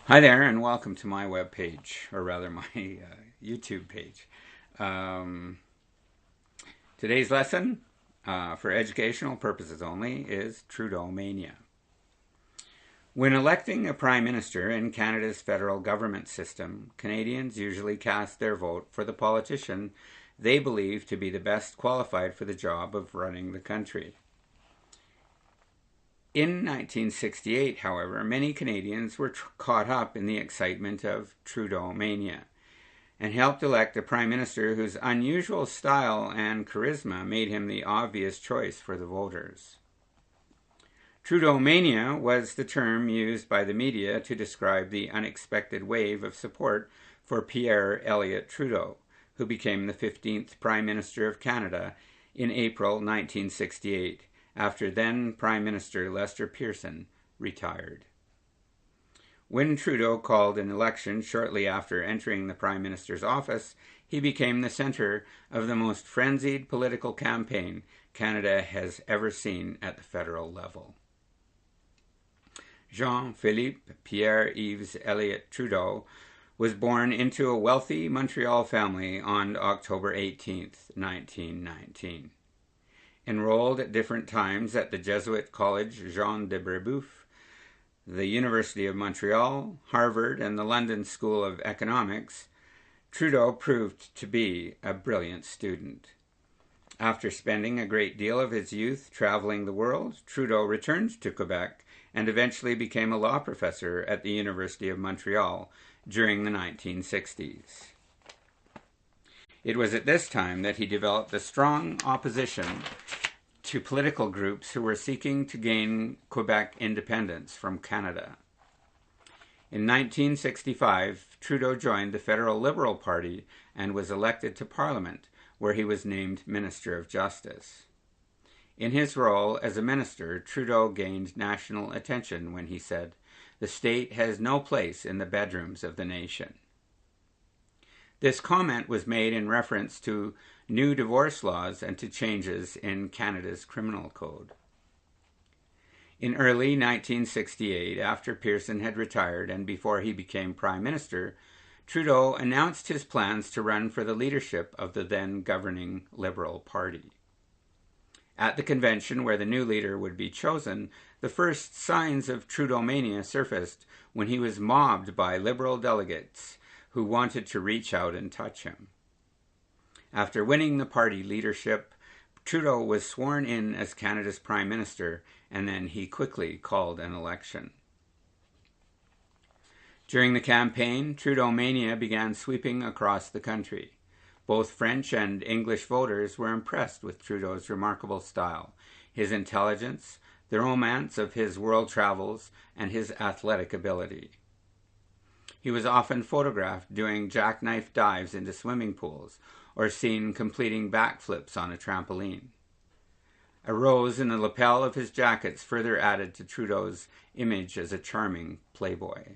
Hi there, and welcome to my webpage, or rather my YouTube page. Um, Today's lesson, for educational purposes only, is Trudeaumania. When electing a Prime Minister in Canada's federal government system, Canadians usually cast their vote for the politician they believe to be the best qualified for the job of running the country. In 1968, however, many Canadians were caught up in the excitement of Trudeaumania and helped elect a Prime Minister whose unusual style and charisma made him the obvious choice for the voters. Trudeaumania was the term used by the media to describe the unexpected wave of support for Pierre Elliott Trudeau, who became the 15th Prime Minister of Canada in April 1968. After then Prime Minister Lester Pearson retired. When Trudeau called an election shortly after entering the Prime Minister's office, he became the center of the most frenzied political campaign Canada has ever seen at the federal level. Jean-Philippe Pierre-Yves Elliott Trudeau was born into a wealthy Montreal family on October 18, 1919. Enrolled at different times at the Jesuit College Jean de Brebeuf, the University of Montreal, Harvard, and the London School of Economics, Trudeau proved to be a brilliant student. After spending a great deal of his youth traveling the world, Trudeau returned to Quebec and eventually became a law professor at the University of Montreal during the 1960s. It was at this time that he developed a strong opposition to political groups who were seeking to gain Quebec independence from Canada. In 1965, Trudeau joined the Federal Liberal Party and was elected to Parliament, where he was named Minister of Justice. In his role as a minister, Trudeau gained national attention when he said, "The state has no place in the bedrooms of the nation." This comment was made in reference to new divorce laws and to changes in Canada's criminal code. In early 1968, after Pearson had retired and before he became Prime Minister, Trudeau announced his plans to run for the leadership of the then governing Liberal Party. At the convention where the new leader would be chosen, the first signs of Trudeaumania surfaced when he was mobbed by Liberal delegates who wanted to reach out and touch him. After winning the party leadership, Trudeau was sworn in as Canada's Prime Minister, and then he quickly called an election. During the campaign, Trudeaumania began sweeping across the country. Both French and English voters were impressed with Trudeau's remarkable style, his intelligence, the romance of his world travels, and his athletic ability. He was often photographed doing jackknife dives into swimming pools or seen completing backflips on a trampoline. A rose in the lapel of his jackets further added to Trudeau's image as a charming playboy.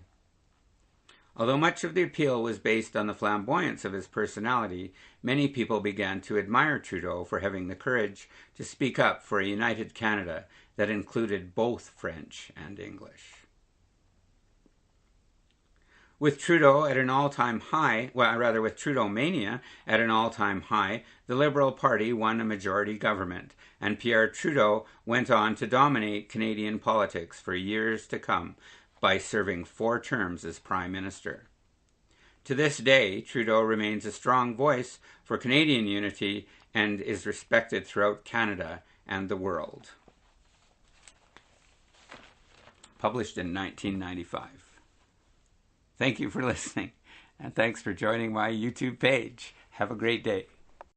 Although much of the appeal was based on the flamboyance of his personality, many people began to admire Trudeau for having the courage to speak up for a united Canada that included both French and English. With Trudeau at an all-time high, with Trudeaumania at an all-time high, the Liberal Party won a majority government, and Pierre Trudeau went on to dominate Canadian politics for years to come by serving 4 terms as Prime Minister. To this day, Trudeau remains a strong voice for Canadian unity and is respected throughout Canada and the world. Published in 1995. Thank you for listening, and thanks for joining my YouTube page. Have a great day.